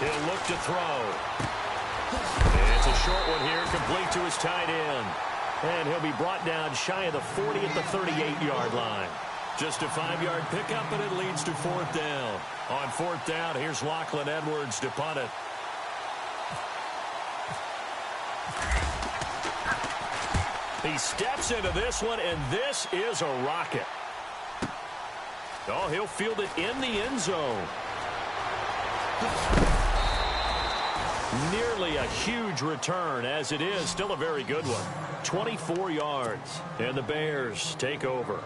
He'll look to throw. And it's a short one here, complete to his tight end. And he'll be brought down shy of the 40 at the 38-yard line. Just a 5-yard pickup, and it leads to 4th down. On 4th down, here's Lachlan Edwards to punt it. He steps into this one, and this is a rocket. Oh, he'll field it in the end zone. Nearly a huge return, as it is still a very good one. 24 yards, and the Bears take over.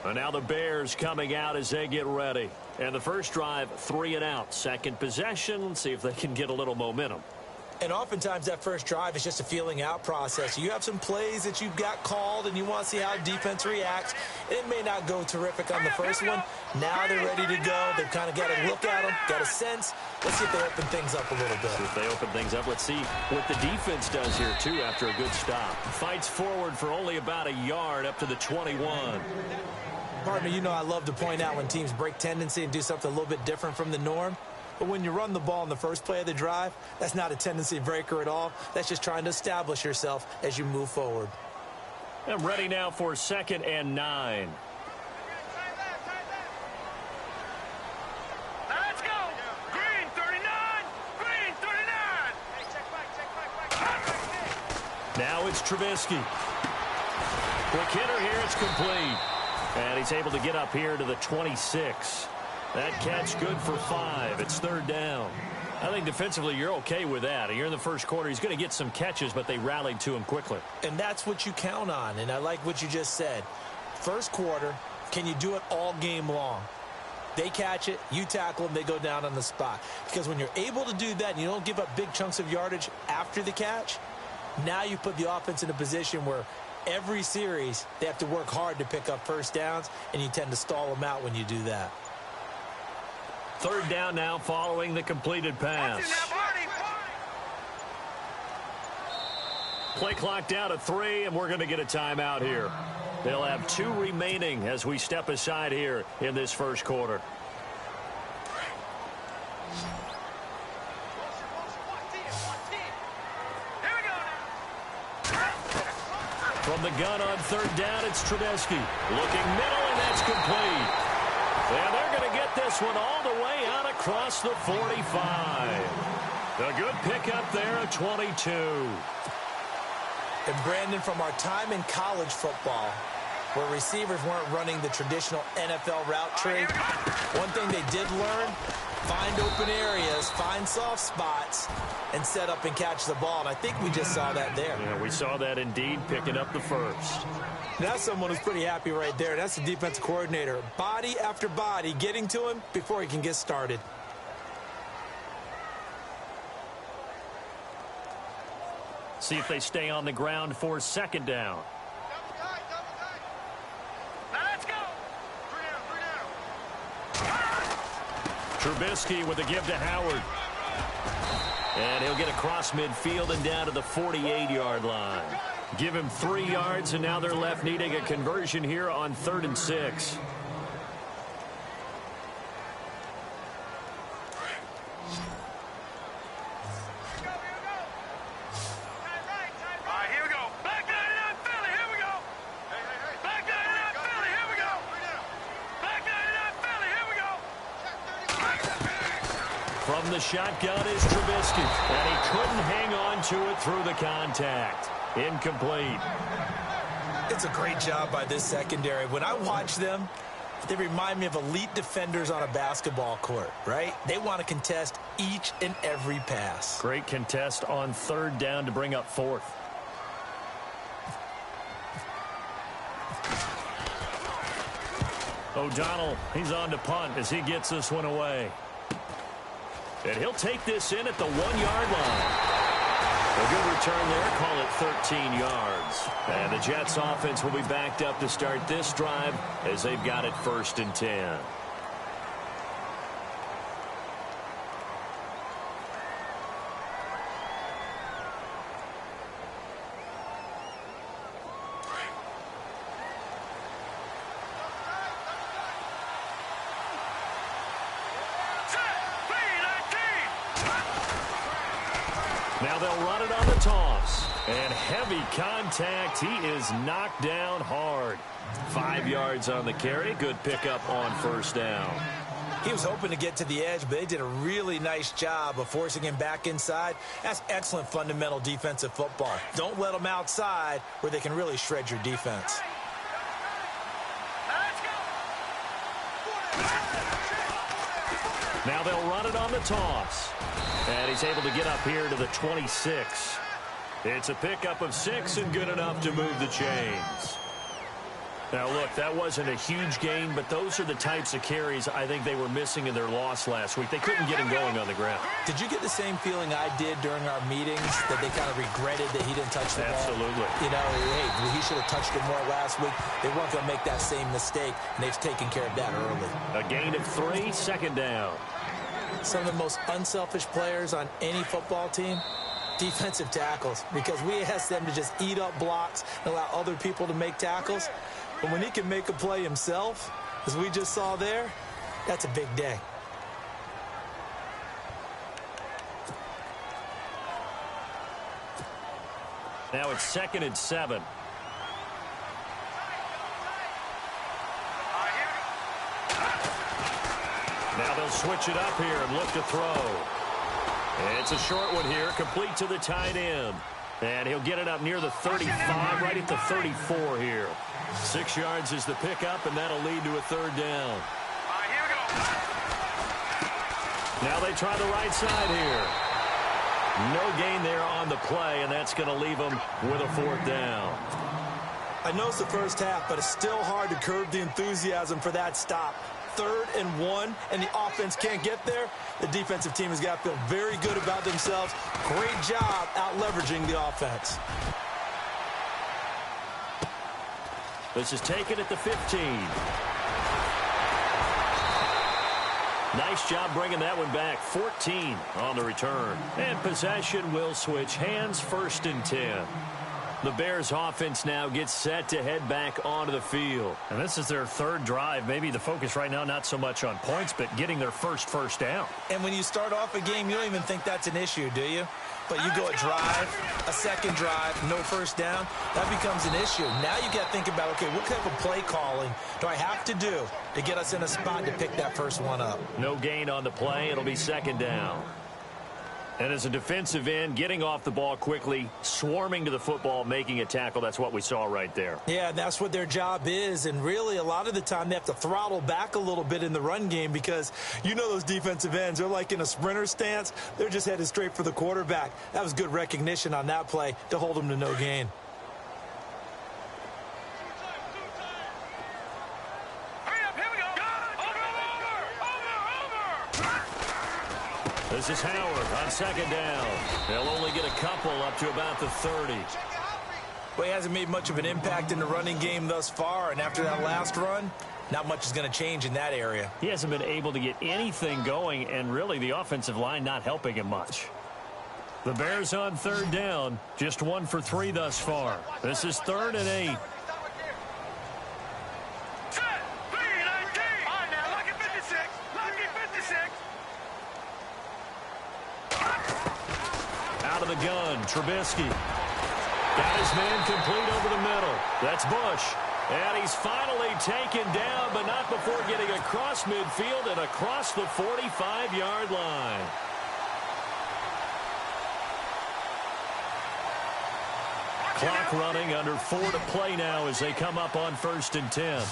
And now the Bears coming out as they get ready. And the first drive, 3 and out. Second possession, let's see if they can get a little momentum. And oftentimes that first drive is just a feeling out process. You have some plays that you've got called and you want to see how defense reacts. It may not go terrific on the first one. Now they're ready to go. They've kind of got to look at them, got a sense. Let's see if they open things up a little bit. See if they open things up. Let's see what the defense does here, too, after a good stop. Fights forward for only about a yard up to the 21. Partner, you know I love to point out when teams break tendency and do something a little bit different from the norm. But when you run the ball in the first play of the drive, that's not a tendency breaker at all. That's just trying to establish yourself as you move forward. And ready now for 2nd and 9. Let's go! Green 39! Green 39! Hey, check back. Now it's Trubisky. Quick hitter here, it's complete. And he's able to get up here to the 26. That catch good for 5. It's 3rd down. I think defensively you're okay with that. You're in the first quarter. He's going to get some catches, but they rallied to him quickly. And that's what you count on, and I like what you just said. First quarter, can you do it all game long? They catch it, you tackle them, they go down on the spot. Because when you're able to do that and you don't give up big chunks of yardage after the catch, now you put the offense in a position where every series they have to work hard to pick up first downs, and you tend to stall them out when you do that. 3rd down now following the completed pass. Play clock down to 3, and we're going to get a timeout here. They'll have 2 remaining as we step aside here in this first quarter. From the gun on 3rd down, it's Trubisky. Looking middle, and that's complete. And they're going to get this one all the way out across the 45. A good pickup there at 22. And Brandon, from our time in college football, where receivers weren't running the traditional NFL route tree, one thing they did learn, find open areas, find soft spots, and set up and catch the ball. And I think we just saw that there. Yeah, we saw that indeed, picking up the first. That's someone who's pretty happy right there. That's the defensive coordinator. Body after body, getting to him before he can get started. See if they stay on the ground for 2nd down. Let's go! 3 down. Trubisky with a give to Howard. And he'll get across midfield and down to the 48-yard line. Give him 3 yards, and now they're left needing a conversion here on 3rd and 6. From the shotgun is Trubisky, and he couldn't hang on to it through the contact. Incomplete. It's a great job by this secondary. When I watch them, they remind me of elite defenders on a basketball court, right? They want to contest each and every pass. Great contest on 3rd down to bring up 4th. O'Donnell, he's on to punt as he gets this one away. And he'll take this in at the 1-yard line. A good return there, call it 13 yards. And the Jets offense will be backed up to start this drive as they've got it 1st and 10. Now they'll run it on the toss. And heavy contact. He is knocked down hard. 5 yards on the carry. Good pickup on first down. He was hoping to get to the edge, but they did a really nice job of forcing him back inside. That's excellent fundamental defensive football. Don't let them outside where they can really shred your defense. Now they'll run it on the toss. And he's able to get up here to the 26. It's a pickup of 6 and good enough to move the chains. Now, look, that wasn't a huge gain, but those are the types of carries I think they were missing in their loss last week. They couldn't get him going on the ground. Did you get the same feeling I did during our meetings, that they kind of regretted that he didn't touch the ball? Absolutely. You know, hey, he should have touched it more last week. They weren't going to make that same mistake, and they've taken care of that early. A gain of 3, second down. Some of the most unselfish players on any football team, defensive tackles, because we ask them to just eat up blocks and allow other people to make tackles. But when he can make a play himself, as we just saw there, that's a big day. Now it's 2nd and 7. Now they'll switch it up here and look to throw. It's a short one here, complete to the tight end. And he'll get it up near the 35, right at the 34 here. 6 yards is the pickup, and that'll lead to a third down. Here we go. Now they try the right side here. No gain there on the play, and that's going to leave them with a 4th down. I know it's the first half, but it's still hard to curb the enthusiasm for that stop. 3rd and 1, and the offense can't get there. The defensive team has got to feel very good about themselves. Great job out-leveraging the offense. This is taken at the 15. Nice job bringing that one back. 14 on the return. And possession will switch hands, 1st and 10. The Bears offense now gets set to head back onto the field. And this is their 3rd drive. Maybe the focus right now not so much on points, but getting their first down. And when you start off a game, you don't even think that's an issue, do you? But you go a drive, a second drive, no first down, that becomes an issue. Now you got to think about, okay, what type of play calling do I have to do to get us in a spot to pick that first one up? No gain on the play. It'll be 2nd down. And as a defensive end, getting off the ball quickly, swarming to the football, making a tackle, that's what we saw right there. Yeah, that's what their job is. And really, a lot of the time, they have to throttle back a little bit in the run game because you know those defensive ends, they're like in a sprinter stance. They're just headed straight for the quarterback. That was good recognition on that play to hold them to no gain. This is Howard on 2nd down. They'll only get a couple up to about the 30. Well, he hasn't made much of an impact in the running game thus far, and after that last run, not much is going to change in that area. He hasn't been able to get anything going, and really the offensive line not helping him much. The Bears on 3rd down, just 1 for 3 thus far. This is 3rd and 8. Out of the gun, Trubisky. Got his man complete over the middle. That's Bush. And he's finally taken down, but not before getting across midfield and across the 45-yard line. Clock running, under 4 to play now as they come up on 1st and 10.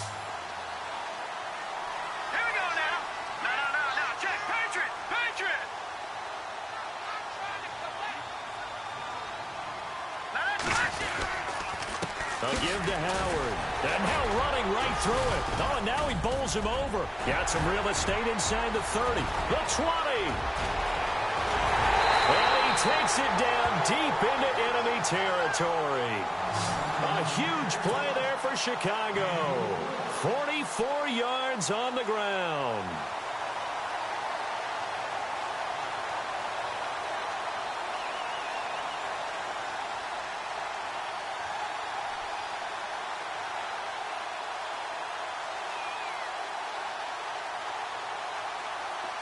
They'll give to Howard. And now running right through it. Oh, and now he bowls him over. Got some real estate inside the 30. The 20. And he takes it down deep into enemy territory. A huge play there for Chicago. 44 yards on the ground.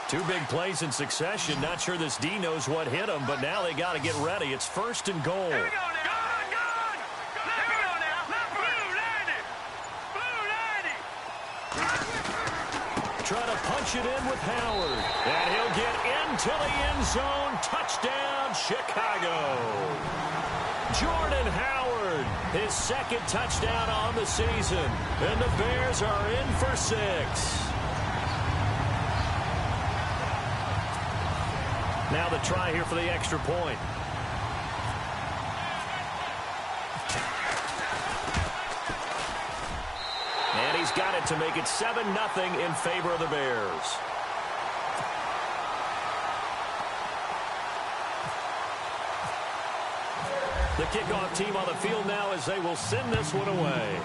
Two big plays in succession. Not sure this D knows what hit him, but now they got to get ready. It's 1st and goal. Here we go now. Gone. Here we go now. Blue 90. Trying to punch it in with Howard. And he'll get into the end zone. Touchdown, Chicago. Jordan Howard, his 2nd touchdown on the season. And the Bears are in for 6. Now the try here for the extra point. And he's got it to make it 7-0 in favor of the Bears. The kickoff team on the field now as they will send this one away.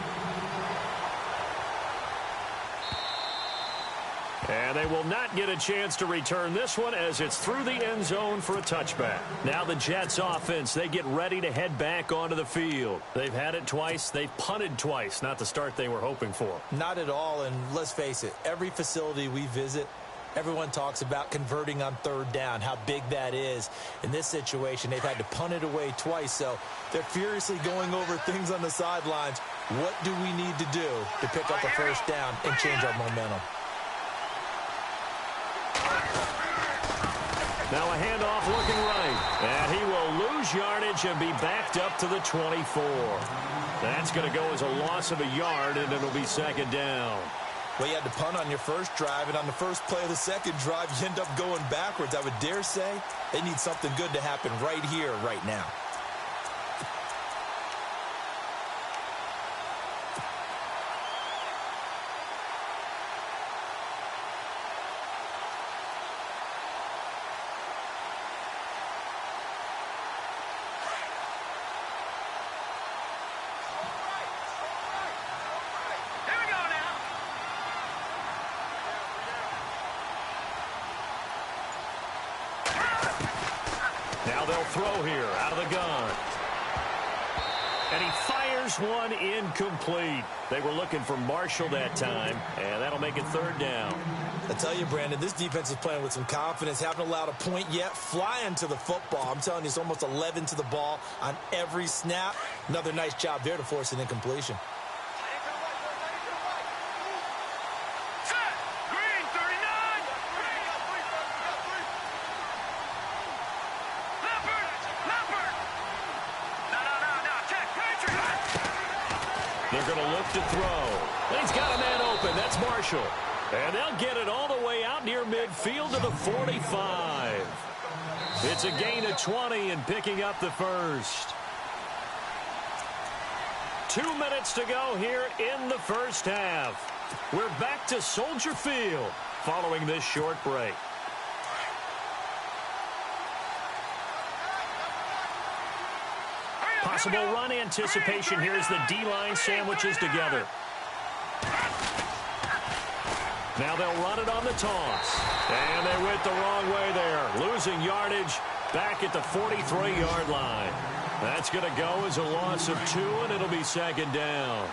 And they will not get a chance to return this one as it's through the end zone for a touchback. Now the Jets offense, they get ready to head back onto the field. They've had it twice. They've punted twice. Not the start they were hoping for. Not at all, and let's face it, every facility we visit, everyone talks about converting on 3rd down, how big that is. In this situation, they've had to punt it away twice, so they're furiously going over things on the sidelines. What do we need to do to pick up a 1st down and change our momentum? Now a handoff looking right. And he will lose yardage and be backed up to the 24. That's going to go as a loss of a yard, and it'll be 2nd down. Well, you had to punt on your first drive, and on the first play of the second drive, you end up going backwards. I would dare say they need something good to happen right here, right now. Now they'll throw here out of the gun. And he fires one incomplete. They were looking for Marshall that time, and that'll make it 3rd down. I tell you, Brandon, this defense is playing with some confidence. Haven't allowed a point yet. Flying to the football. I'm telling you, it's almost 11 to the ball on every snap. Another nice job there to force an incompletion. They're going to look to throw. And he's got a man open. That's Marshall. And they'll get it all the way out near midfield to the 45. It's a gain of 20 and picking up the 1st. 2 minutes to go here in the 1st half. We're back to Soldier Field following this short break. Possible run anticipation here as the D-line sandwiches together. Now they'll run it on the toss. And they went the wrong way there. Losing yardage back at the 43-yard line. That's going to go as a loss of 2, and it'll be 2nd down.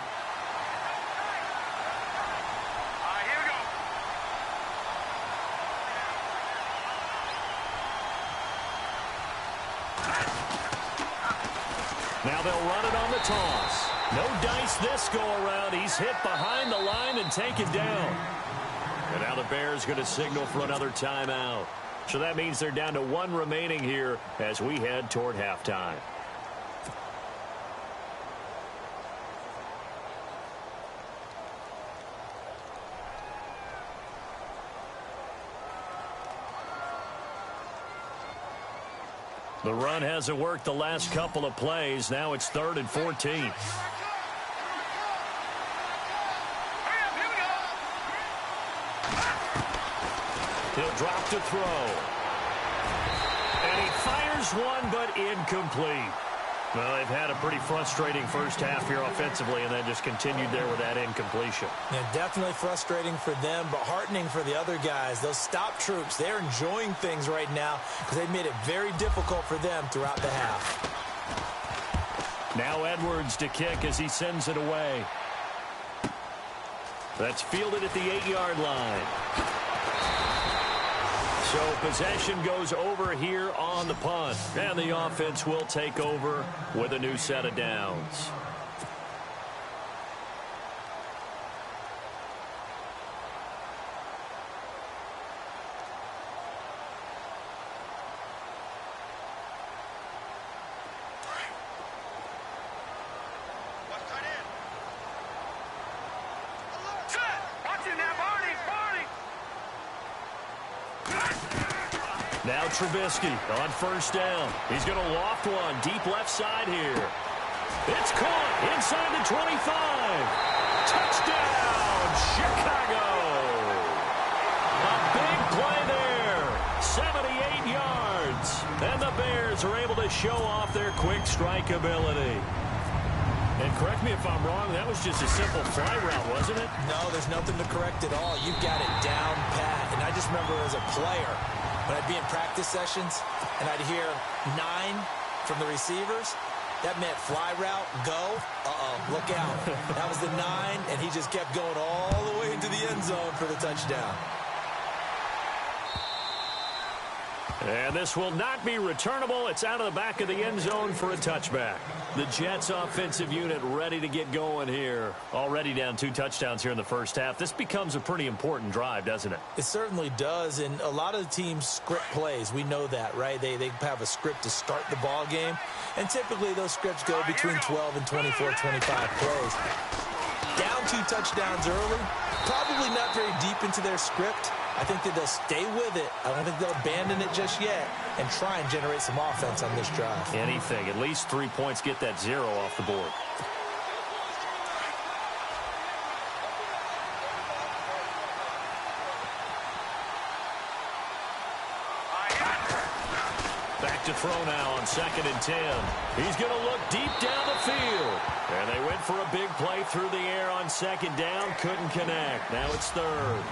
Now they'll run it on the toss. No dice this go-around. He's hit behind the line and taken down. And now the Bears going to signal for another timeout. So that means they're down to 1 remaining here as we head toward halftime. The run hasn't worked the last couple of plays. Now it's 3rd and 14. He'll drop to throw. And he fires one, but incomplete. Well, they've had a pretty frustrating first half here offensively, and then just continued there with that incompletion. Yeah, definitely frustrating for them, but heartening for the other guys. Those stop troops, they're enjoying things right now because they've made it very difficult for them throughout the half. Now Edwards to kick as he sends it away. That's fielded at the 8-yard line. So possession goes over here on the punt. And the offense will take over with a new set of downs. Now Trubisky on first down. He's going to loft one deep left side here. It's caught inside the 25. Touchdown, Chicago. A big play there. 78 yards. And the Bears are able to show off their quick strike ability. And correct me if I'm wrong, that was just a simple fly route, wasn't it? No, there's nothing to correct at all. You've got it down pat. And I just remember as a player, when I'd be in practice sessions and I'd hear 9 from the receivers, that meant fly route, go, look out. That was the 9, and he just kept going all the way into the end zone for the touchdown. And this will not be returnable. It's out of the back of the end zone for a touchback. The Jets offensive unit ready to get going here. Already down 2 touchdowns here in the first half. This becomes a pretty important drive, doesn't it? It certainly does, and a lot of the teams script plays. We know that, right? They have a script to start the ball game, and typically those scripts go between 12 and 24, 25 plays. Down 2 touchdowns early, probably not very deep into their script. I think that they'll stay with it. I don't think they'll abandon it just yet and try and generate some offense on this drive. Anything. At least 3 points, get that 0 off the board. Back to throw now on 2nd and 10. He's going to look deep down the field. And they went for a big play through the air on 2nd down. Couldn't connect. Now it's 3rd.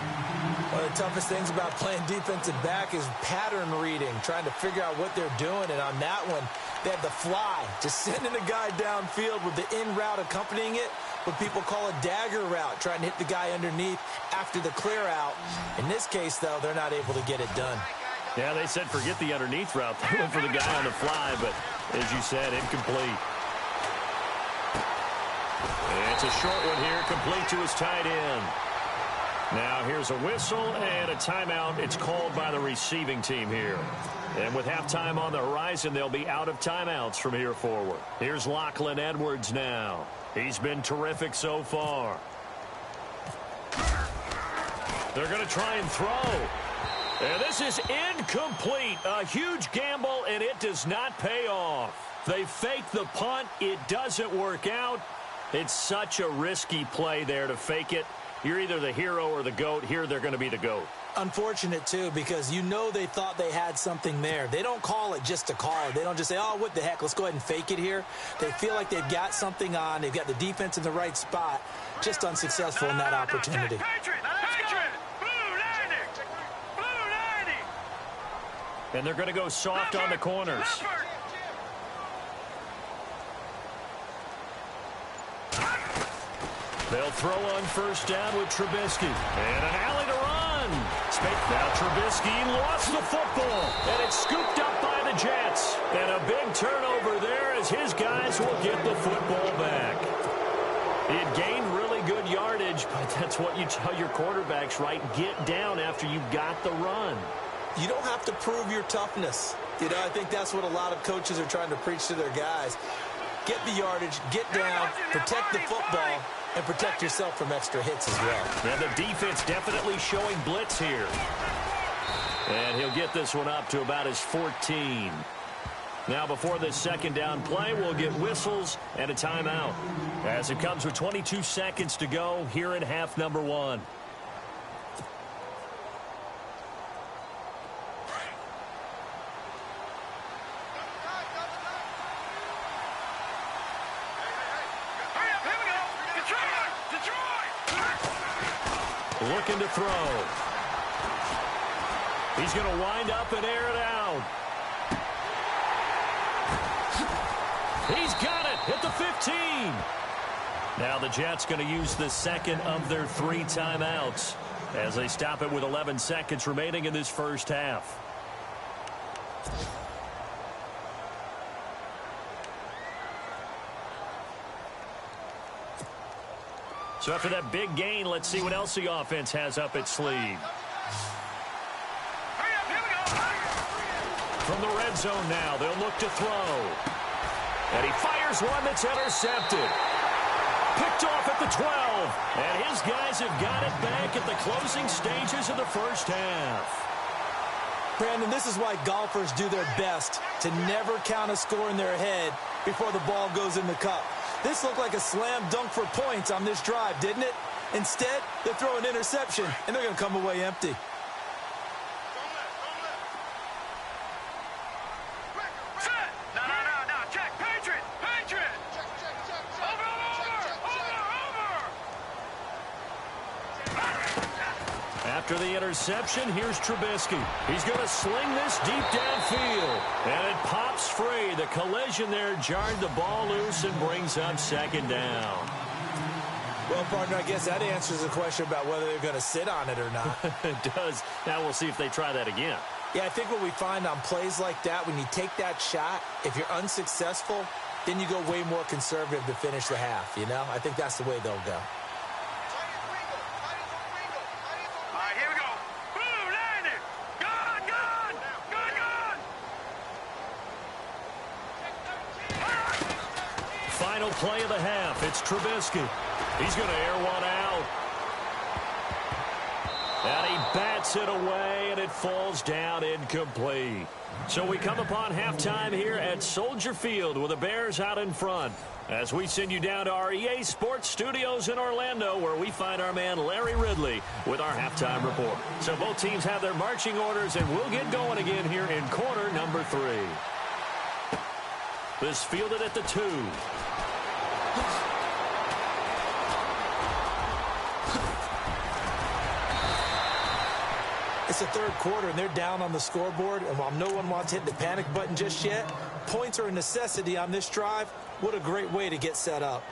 One of the toughest things about playing defensive back is pattern reading, trying to figure out what they're doing. And on that one, they have the fly, just sending a guy downfield with the in route accompanying it, what people call a dagger route, trying to hit the guy underneath after the clear out. In this case, though, they're not able to get it done. Yeah, they said forget the underneath route. They went for the guy on the fly, but as you said, incomplete. It's a short one here, complete to his tight end. Now here's a whistle and a timeout. It's called by the receiving team here. And with halftime on the horizon, they'll be out of timeouts from here forward. Here's Lachlan Edwards now. He's been terrific so far. They're going to try and throw. And this is incomplete. A huge gamble, and it does not pay off. They fake the punt. It doesn't work out. It's such a risky play there to fake it. You're either the hero or the GOAT. Here they're going to be the GOAT. Unfortunate, too, because you know they thought they had something there. They don't call it just to call it. They don't just say, oh, what the heck, let's go ahead and fake it here. They feel like they've got something on. They've got the defense in the right spot. Just unsuccessful in that opportunity. And they're going to go soft on the corners. They'll throw on first down with Trubisky. And an alley to run. Now Trubisky lost the football. And it's scooped up by the Jets. And a big turnover there as his guys will get the football back. It gained really good yardage, but that's what you tell your quarterbacks, right? Get down after you got the run. You don't have to prove your toughness. You know, I think that's what a lot of coaches are trying to preach to their guys. Get the yardage, get down, protect the football, and protect yourself from extra hits as well. And the defense definitely showing blitz here. And he'll get this one up to about his 14. Now before this 2nd down play, we'll get whistles and a timeout. As it comes with 22 seconds to go here in half number 1. Looking to throw. He's going to wind up and air it out. He's got it at the 15. Now the Jets going to use the 2nd of their 3 timeouts. as they stop it with 11 seconds remaining in this first half. So after that big gain, let's see what else the offense has up its sleeve. From the red zone now, they'll look to throw. And he fires one that's intercepted. Picked off at the 12. And his guys have got it back at the closing stages of the first half. Brandon, this is why golfers do their best to never count a score in their head before the ball goes in the cup. This looked like a slam dunk for points on this drive, didn't it? Instead, they throw an interception, and they're going to come away empty. After the interception, here's Trubisky. He's going to sling this deep downfield. And it pops free. The collision there jarred the ball loose and brings up second down. Well, partner, I guess that answers the question about whether they're going to sit on it or not. It does. Now we'll see if they try that again. Yeah, I think what we find on plays like that, when you take that shot, if you're unsuccessful, then you go way more conservative to finish the half, you know? I think that's the way they'll go. Final play of the half. It's Trubisky. He's going to air one out. And he bats it away, and it falls down incomplete. So we come upon halftime here at Soldier Field with the Bears out in front. As we send you down to our EA Sports Studios in Orlando, where we find our man Larry Ridley with our halftime report. So both teams have their marching orders, and we'll get going again here in quarter number 3. This fielded at the 2. It's the third quarter, and they're down on the scoreboard. And while no one wants to hit the panic button just yet, points are a necessity on this drive. What a great way to get set up.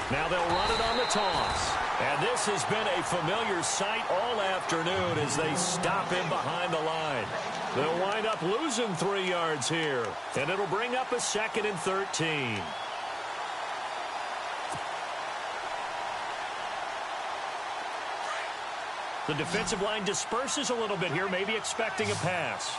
Now they'll run it on the toss. And this has been a familiar sight all afternoon as they stop him behind the line. They'll wind up losing 3 yards here. And it'll bring up a 2nd and 13. The defensive line disperses a little bit here, maybe expecting a pass.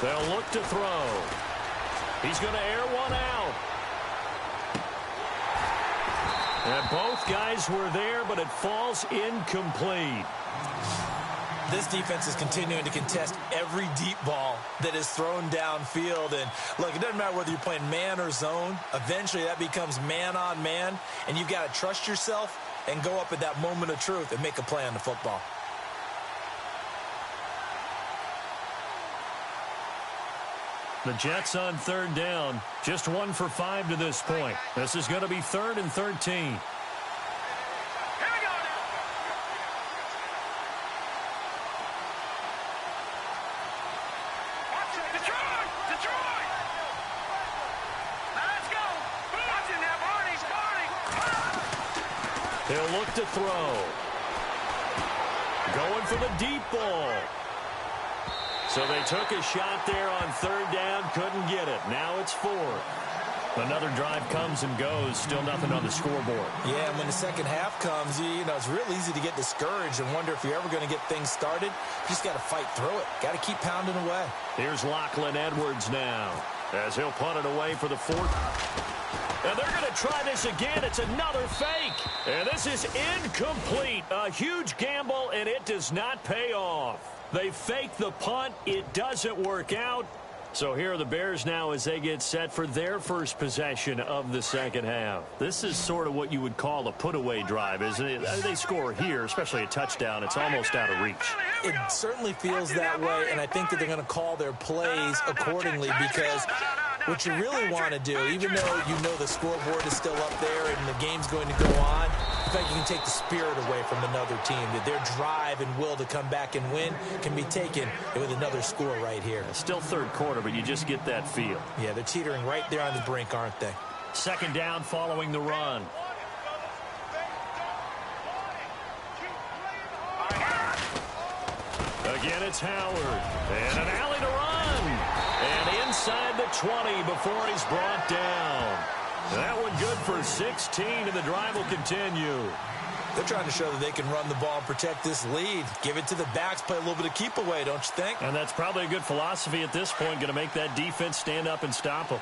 They'll look to throw. He's going to air one out. And both guys were there, but it falls incomplete. This defense is continuing to contest every deep ball that is thrown downfield. And, look, it doesn't matter whether you're playing man or zone. Eventually, that becomes man on man. And you've got to trust yourself and go up at that moment of truth and make a play on the football. The Jets on 3rd down. Just 1 for 5 to this point. This is going to be 3rd and 13. He'll look to throw. Going for the deep ball. So they took a shot there on 3rd down, couldn't get it. Now it's 4th. Another drive comes and goes, still nothing on the scoreboard. Yeah, and when the second half comes, you know, it's real easy to get discouraged and wonder if you're ever going to get things started. You just got to fight through it. Got to keep pounding away. Here's Lachlan Edwards now, as he'll punt it away for the 4th. And they're going to try this again. It's another fake. And this is incomplete. A huge gamble, and it does not pay off. They fake the punt. It doesn't work out. So here are the Bears now as they get set for their first possession of the second half. This is sort of what you would call a put-away drive, isn't it? They score here, especially a touchdown. It's almost out of reach. It certainly feels that way, and I think that they're going to call their plays accordingly because what you really want to do, even though you know the scoreboard is still up there and the game's going to go on, in fact, you can take the spirit away from another team, that their drive and will to come back and win can be taken with another score right here. It's still third quarter, but you just get that feel. Yeah, they're teetering right there on the brink, aren't they? Second down following the run. Again, it's Howard. And an alley to run. And inside the 20 before he's brought down. That one good for 16, and the drive will continue. They're trying to show that they can run the ball and protect this lead. Give it to the backs, play a little bit of keep away, don't you think? And that's probably a good philosophy at this point, going to make that defense stand up and stop them.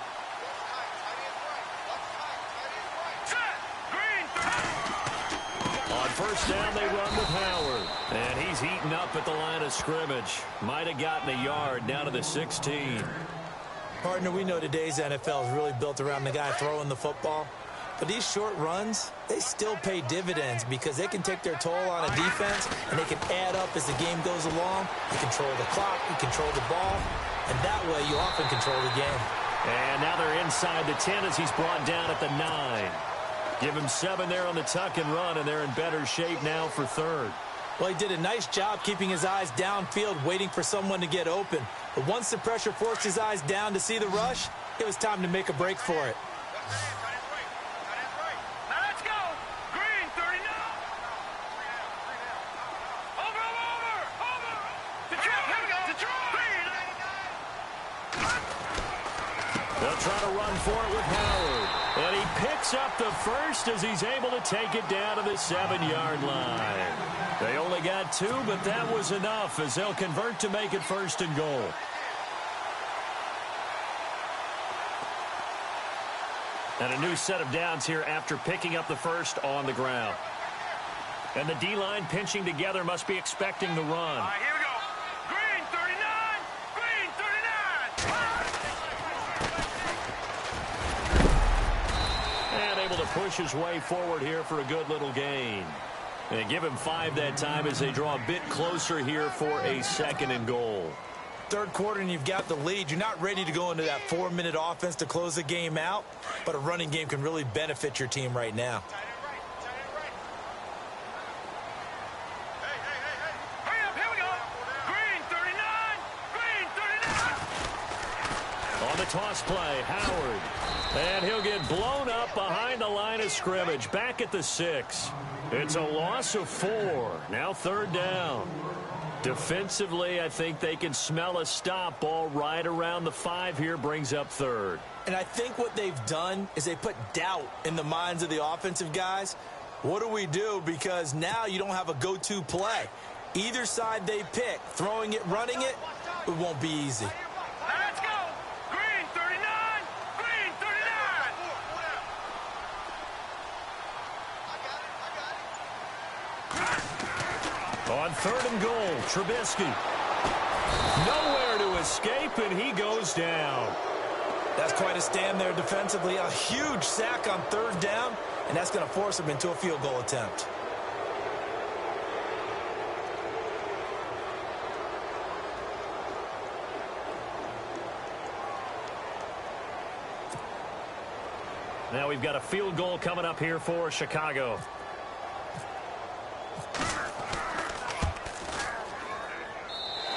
On first down, they run with Howard. And he's heating up at the line of scrimmage. Might have gotten a yard down to the 16. Partner, we know today's NFL is really built around the guy throwing the football. But these short runs, they still pay dividends because they can take their toll on a defense and they can add up as the game goes along. You control the clock, you control the ball, and that way you often control the game. And now they're inside the 10 as he's brought down at the 9. Give him 7 there on the tuck and run, and they're in better shape now for third. Well, he did a nice job keeping his eyes downfield, waiting for someone to get open. But once the pressure forced his eyes down to see the rush, it was time to make a break for it. Now let's go. Green, 39. Over. Detroit, here we go. Detroit. They'll try to run for it with Howard. And he picks up the first as he's able to take it down to the 7-yard line. They only got 2, but that was enough as they'll convert to make it first and goal. And a new set of downs here after picking up the first on the ground. And the D-line pinching together must be expecting the run. All right, here we go. Green, 39. Green, 39. And able to push his way forward here for a good little gain. And give him 5 that time as they draw a bit closer here for a second and goal. Third quarter and you've got the lead. You're not ready to go into that 4-minute offense to close the game out, but a running game can really benefit your team right now. Hurry up, here we go. Green, 39. Green, 39. On the toss play, Howard. And he'll get blown up behind the line of scrimmage. Back at the 6. It's a loss of 4. Now third down. Defensively, I think they can smell a stop. Ball right around the 5 here brings up third. And I think what they've done is they put doubt in the minds of the offensive guys. What do we do? Because now you don't have a go-to play. Either side they pick, throwing it, running it, it won't be easy. Now let's go. Green, 39. Green, 39. On third and goal, Trubisky. Nowhere to escape, and he goes down. That's quite a stand there defensively. A huge sack on third down, and that's going to force him into a field goal attempt. Now we've got a field goal coming up here for Chicago.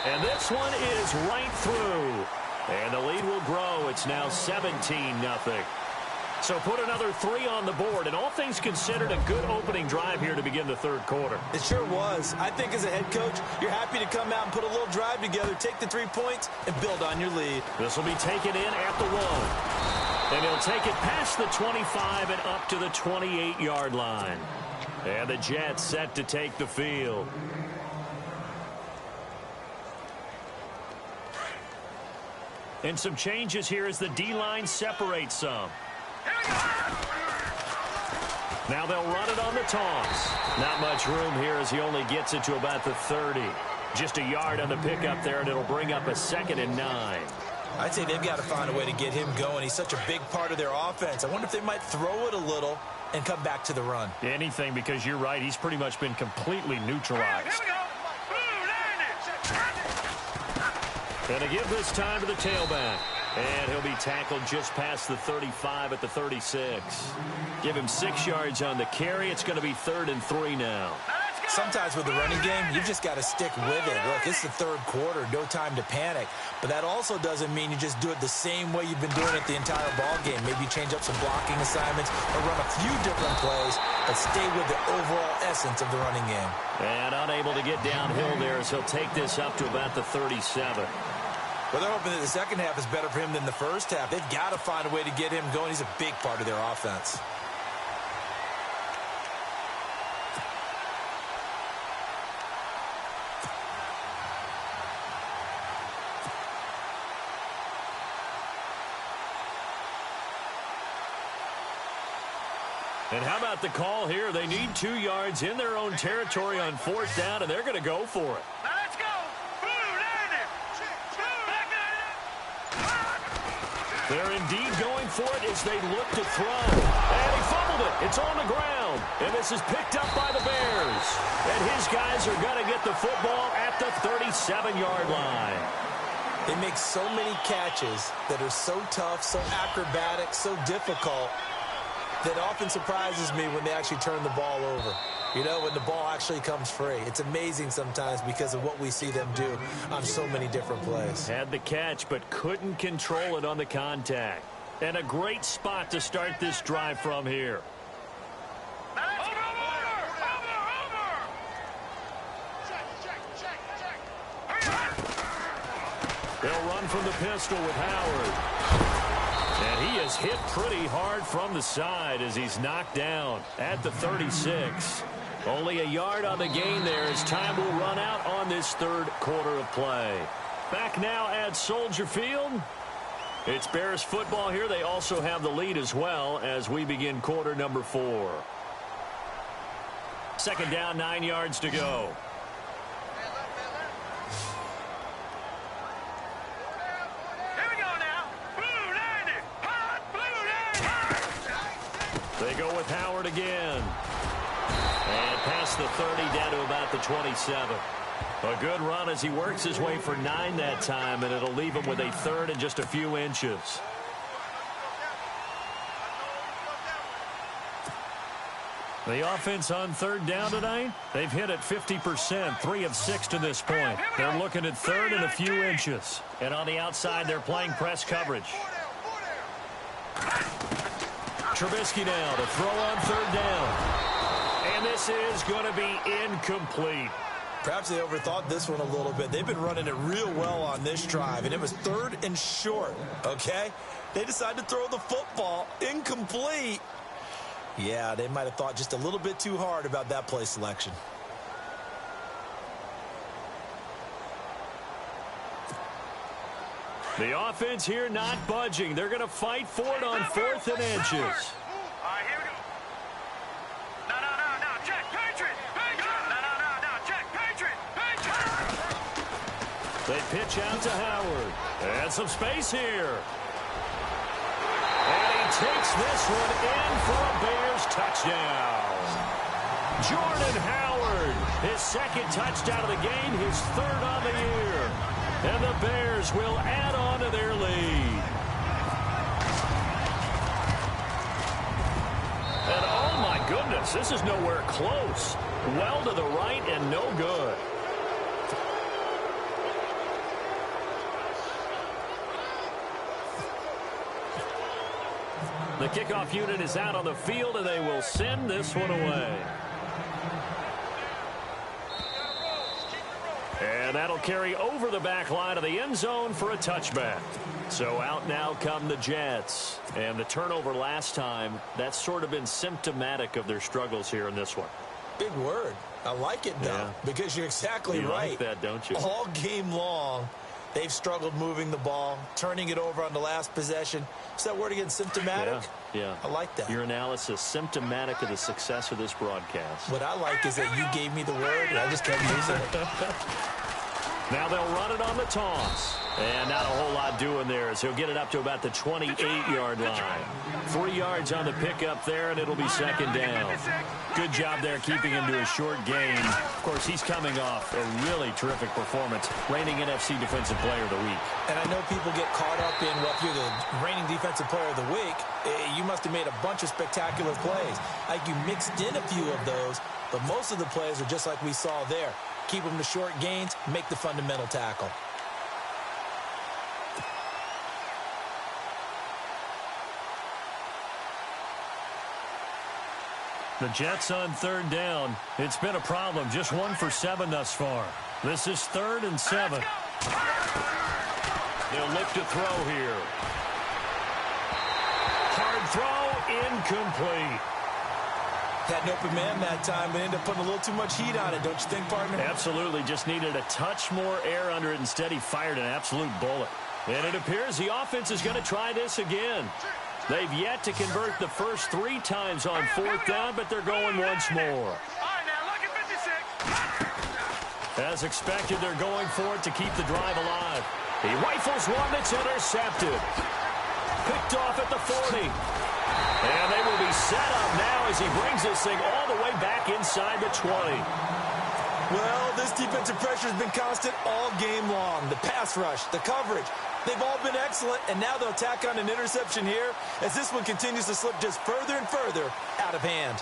And this one is right through. And the lead will grow. It's now 17-0. So put another 3 on the board. And all things considered, a good opening drive here to begin the third quarter. It sure was. I think as a head coach, you're happy to come out and put a little drive together, take the 3 points, and build on your lead. This will be taken in at the 1. And he'll take it past the 25 and up to the 28-yard line. And the Jets set to take the field. And some changes here as the D-line separates some. Now they'll run it on the toss. Not much room here as he only gets it to about the 30. Just a yard on the pickup there, and it'll bring up a 2nd and 9. I'd say they've got to find a way to get him going. He's such a big part of their offense. I wonder if they might throw it a little and come back to the run. Anything, because you're right. He's pretty much been completely neutralized. Here we go. Gonna give this time to the tailback. And he'll be tackled just past the 35 at the 36. Give him 6 yards on the carry. It's going to be 3rd and 3 now. Sometimes with the running game, you've just got to stick with it. Look, it's the third quarter, no time to panic. But that also doesn't mean you just do it the same way you've been doing it the entire ball game. Maybe change up some blocking assignments or run a few different plays, but stay with the overall essence of the running game. And unable to get downhill there as he'll take this up to about the 37. Well, they're hoping that the second half is better for him than the first half. They've got to find a way to get him going. He's a big part of their offense. And how about the call here? They need 2 yards in their own territory on 4th down, and they're going to go for it. Now let's go. They're indeed going for it as they look to throw. And he fumbled it. It's on the ground. And this is picked up by the Bears. And his guys are going to get the football at the 37-yard line. They make so many catches that are so tough, so acrobatic, so difficult, that often surprises me when they actually turn the ball over. You know, when the ball actually comes free. It's amazing sometimes because of what we see them do on so many different plays. Had the catch, but couldn't control it on the contact. And a great spot to start this drive from here. They'll run from the pistol with Howard. And he is hit pretty hard from the side as he's knocked down at the 36. Only a yard on the gain there as time will run out on this third quarter of play. Back now at Soldier Field. It's Bears football here. They also have the lead as well as we begin quarter number 4. 2nd down, 9 yards to go. They go with Howard again. And past the 30 down to about the 27. A good run as he works his way for 9 that time, and it'll leave him with a 3rd and just a few inches. The offense on 3rd down tonight, they've hit at 50%, 3 of 6 to this point. They're looking at 3rd and a few inches. And on the outside, they're playing press coverage. Trubisky now to throw on 3rd down. And this is going to be incomplete. Perhaps they overthought this one a little bit. They've been running it real well on this drive, and it was 3rd and short, okay? They decided to throw the football incomplete. Yeah, they might have thought just a little bit too hard about that play selection. The offense here not budging. They're going to fight for it on 4th and inches. All right, here we go. No, check, Patriot. No, check, Patriot. They pitch out to Howard. And some space here. And he takes this one in for a Bears touchdown. Jordan Howard, his 2nd touchdown of the game, his 3rd on the year. And the Bears will add on to their lead. And oh my goodness, this is nowhere close. Well to the right and no good. The kickoff unit is out on the field, and they will send this one away. And that'll carry over the back line of the end zone for a touchback. So out now come the Jets. And the turnover last time, that's sort of been symptomatic of their struggles here in this one. Big word. I like it, though, because you're exactly right. You like that, don't you? All game long, they've struggled moving the ball, turning it over on the last possession. Is that word again, symptomatic? Yeah. I like that. Your analysis, symptomatic of the success of this broadcast. What I like is that you gave me the word, and I just kept using it. Now they'll run it on the toss. And not a whole lot doing there as he'll get it up to about the 28-yard line. 3 yards on the pickup there, and it'll be second down. Good job there keeping him to a short gain. Of course, he's coming off a really terrific performance, reigning NFC Defensive Player of the Week. And I know people get caught up in, well, if you're the reigning Defensive Player of the Week, you must have made a bunch of spectacular plays. Like you mixed in a few of those, but most of the plays are just like we saw there. Keep them to short gains, make the fundamental tackle. The Jets on third down. It's been a problem. Just 1 for 7 thus far. This is 3rd and 7. They'll look to throw here. Hard throw, incomplete. Had an open man that time, but ended up putting a little too much heat on it, don't you think, partner? Absolutely. Just needed a touch more air under it. Instead, he fired an absolute bullet. And it appears the offense is going to try this again. They've yet to convert the first 3 times on 4th down, but they're going once more. All right, now, look at 56. As expected, they're going for it to keep the drive alive. He rifles one that's intercepted. Picked off at the 40. And they will be set up now as he brings this thing all the way back inside the 20. Well, this defensive pressure has been constant all game long. The pass rush, the coverage, they've all been excellent, and now they'll tack on an interception here as this one continues to slip just further and further out of hand.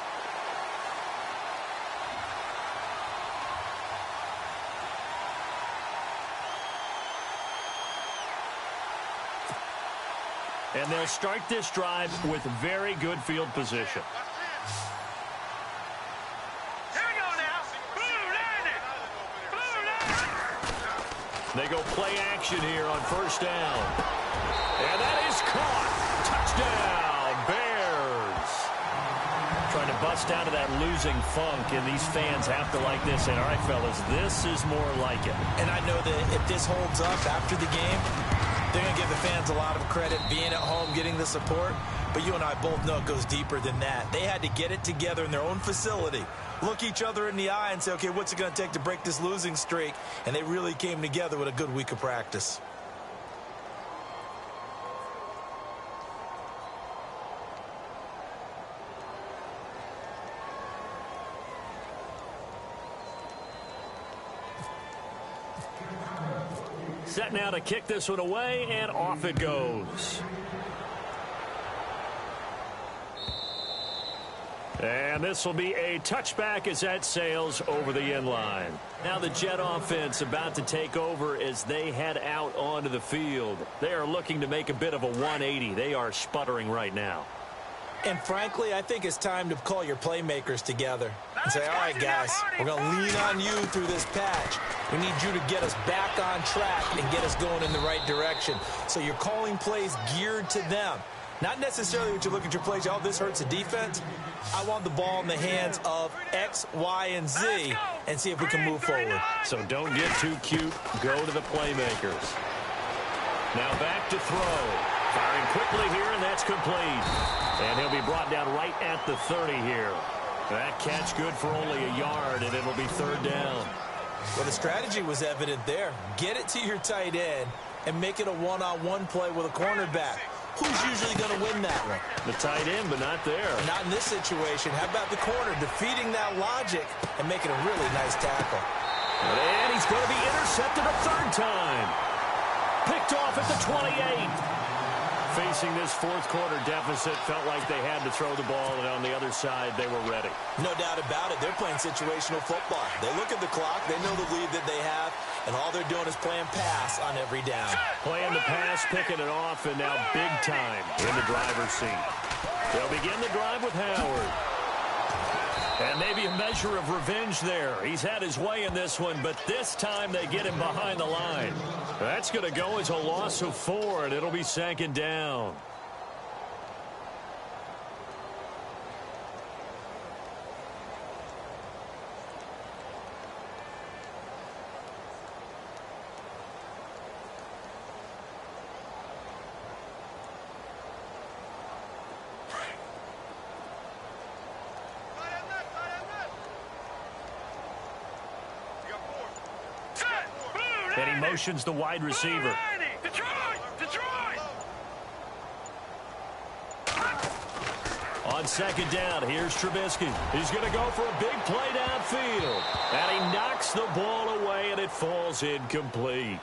And they'll start this drive with very good field position. Here we go now. Blue line it. Blue line. They go play action here on 1st down. And that is caught. Touchdown, Bears. Trying to bust out of that losing funk, and these fans have to like this. And all right, fellas, this is more like it. And I know that if this holds up after the game, they're going to give the fans a lot of credit being at home, getting the support. But you and I both know it goes deeper than that. They had to get it together in their own facility, look each other in the eye and say, okay, what's it going to take to break this losing streak? And they really came together with a good week of practice. Set now to kick this one away, and off it goes. And this will be a touchback as that sails over the end line. Now the Jet offense about to take over as they head out onto the field. They are looking to make a bit of a 180. They are sputtering right now. And frankly, I think it's time to call your playmakers together and say, all right, guys, we're going to lean on you through this patch. We need you to get us back on track and get us going in the right direction. So you're calling plays geared to them. Not necessarily what you look at your plays, oh, this hurts the defense. I want the ball in the hands of X, Y, and Z and see if we can move forward. So don't get too cute. Go to the playmakers. Now back to throw. Firing quickly here, and that's complete. And he'll be brought down right at the 30 here. That catch good for only a yard, and it'll be 3rd down. Well, the strategy was evident there. Get it to your tight end and make it a one-on-one play with a cornerback. Who's usually going to win that one? The tight end, but not there. Not in this situation. How about the corner defeating that logic and making a really nice tackle? And he's going to be intercepted a 3rd time. Picked off at the 28. Facing this 4th quarter deficit, felt like they had to throw the ball, and on the other side, they were ready. No doubt about it. They're playing situational football. They look at the clock. They know the lead that they have, and all they're doing is playing pass on every down. Playing the pass, picking it off, and now big time in the driver's seat. They'll begin the drive with Howard. And maybe a measure of revenge there. He's had his way in this one, but this time they get him behind the line. That's going to go as a loss of 4, and it'll be 2nd down. And he motions the wide receiver. Detroit! On second down, here's Trubisky. He's going to go for a big play downfield. And he knocks the ball away, and it falls incomplete.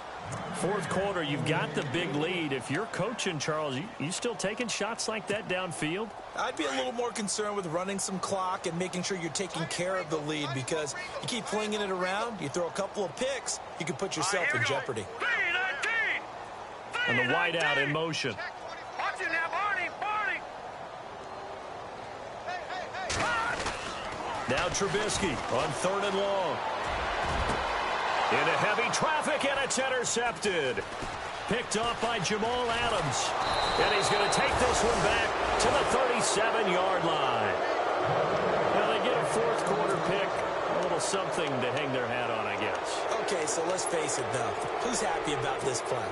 Fourth quarter, you've got the big lead. If you're coaching, Charles, you still taking shots like that downfield? I'd be a little more concerned with running some clock and making sure you're taking care of the lead, because you keep flinging it around, you throw a couple of picks, you can put yourself in jeopardy. And the wideout in motion. Watch it now, Barney. Now Trubisky on 3rd and long. Into heavy traffic, and it's intercepted. Picked off by Jamal Adams. And he's going to take this one back to the 37-yard line. Now they get a fourth quarter pick. A little something to hang their hat on, I guess. Okay, so let's face it, though. Who's happy about this play?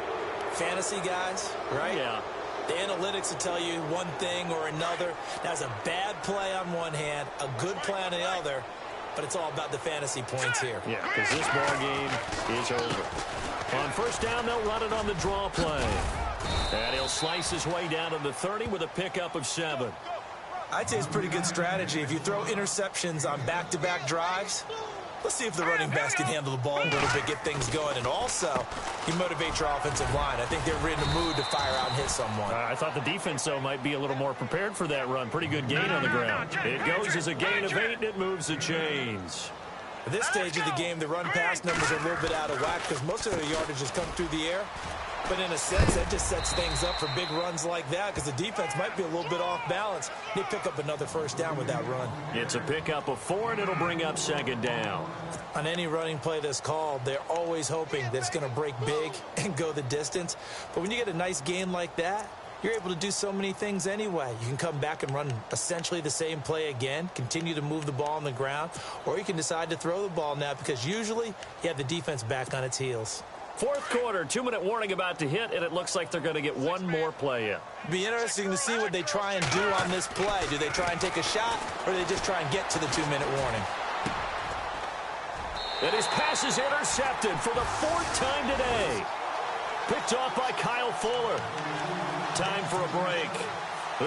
Fantasy guys, right? Yeah. The analytics will tell you one thing or another. That's a bad play on one hand, a good play on the other, but it's all about the fantasy points here. Yeah, because this ball game is over. On first down, they'll run it on the draw play. And he'll slice his way down to the 30 with a pickup of 7. I'd say it's pretty good strategy. If you throw interceptions on back-to-back drives, let's see if the running backs can handle the ball a little bit, get things going. And also, you motivate your offensive line. I think they're in the mood to fire out and hit someone. I thought the defense, though, might be a little more prepared for that run. Pretty good gain on the ground. It goes as a gain of 8, and it moves the chains. At this stage of the game, the run-pass numbers are a little bit out of whack because most of their yardage has come through the air. But in a sense, that just sets things up for big runs like that because the defense might be a little bit off balance. They pick up another first down with that run. It's a pickup of 4, and it'll bring up 2nd down. On any running play that's called, they're always hoping that it's going to break big and go the distance. But when you get a nice gain like that, you're able to do so many things anyway. You can come back and run essentially the same play again, continue to move the ball on the ground, or you can decide to throw the ball now because usually you have the defense back on its heels. Fourth quarter, 2-minute warning about to hit, and it looks like they're going to get one more play in. Be interesting to see what they try and do on this play. Do they try and take a shot, or do they just try and get to the 2-minute warning? And his pass is intercepted for the 4th time today. Picked off by Kyle Fuller. Time for a break.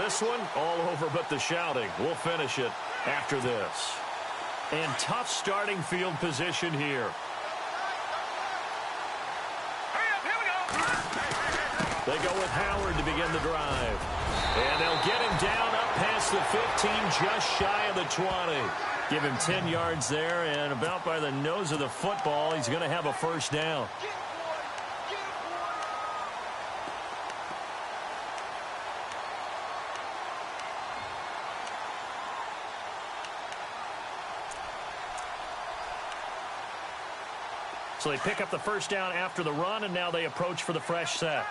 This one, all over but the shouting. We'll finish it after this. And tough starting field position here. They go with Howard to begin the drive. And they'll get him down up past the 15, just shy of the 20. Give him 10 yards there, and about by the nose of the football, he's going to have a first down. So they pick up the first down after the run, and now they approach for the fresh set.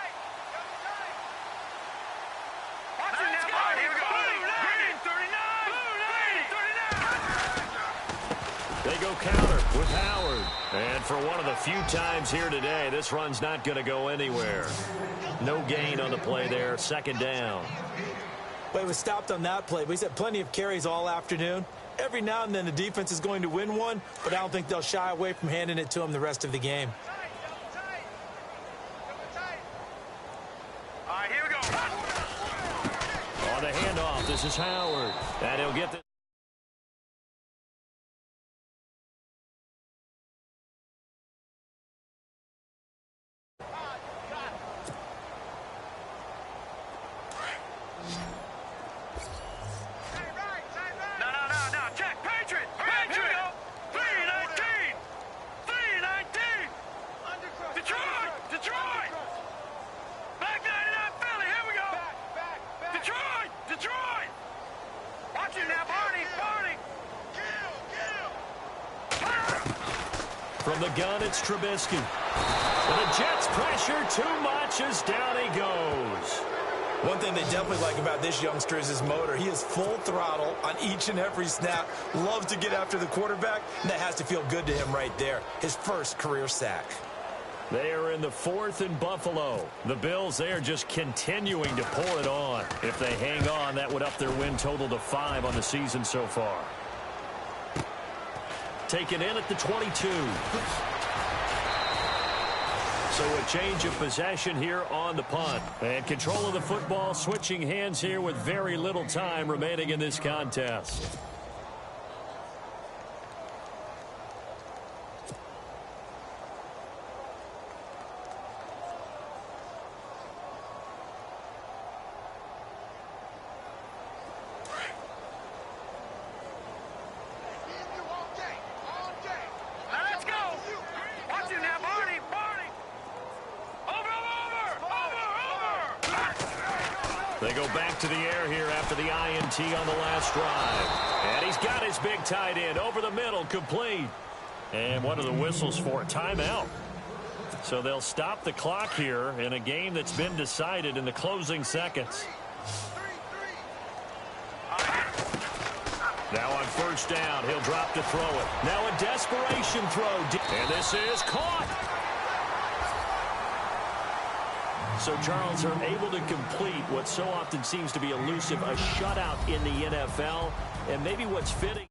They go counter with Howard. And for one of the few times here today, this run's not going to go anywhere. No gain on the play there, 2nd down. Well, he was stopped on that play, but he's had plenty of carries all afternoon. Every now and then the defense is going to win one, but I don't think they'll shy away from handing it to him the rest of the game. All right, here we go. On the handoff, this is Howard. And he'll get the... From the gun, it's Trubisky. And the Jets pressure too much as down he goes. One thing they definitely like about this youngster is his motor. He is full throttle on each and every snap. Loves to get after the quarterback, and that has to feel good to him right there. His first career sack. They are in the 4th in Buffalo. The Bills, they are just continuing to pour it on. If they hang on, that would up their win total to 5 on the season so far. Taken in at the 22. So a change of possession here on the punt. And control of the football, switching hands here with very little time remaining in this contest. They go back to the air here after the INT on the last drive. And he's got his big tight end over the middle, complete. And what are the whistles for? Timeout. So they'll stop the clock here in a game that's been decided in the closing seconds. Now on first down, he'll drop to throw it. Now a desperation throw. And this is caught. So, Charles, are able to complete what so often seems to be elusive, a shutout in the NFL, and maybe what's fitting.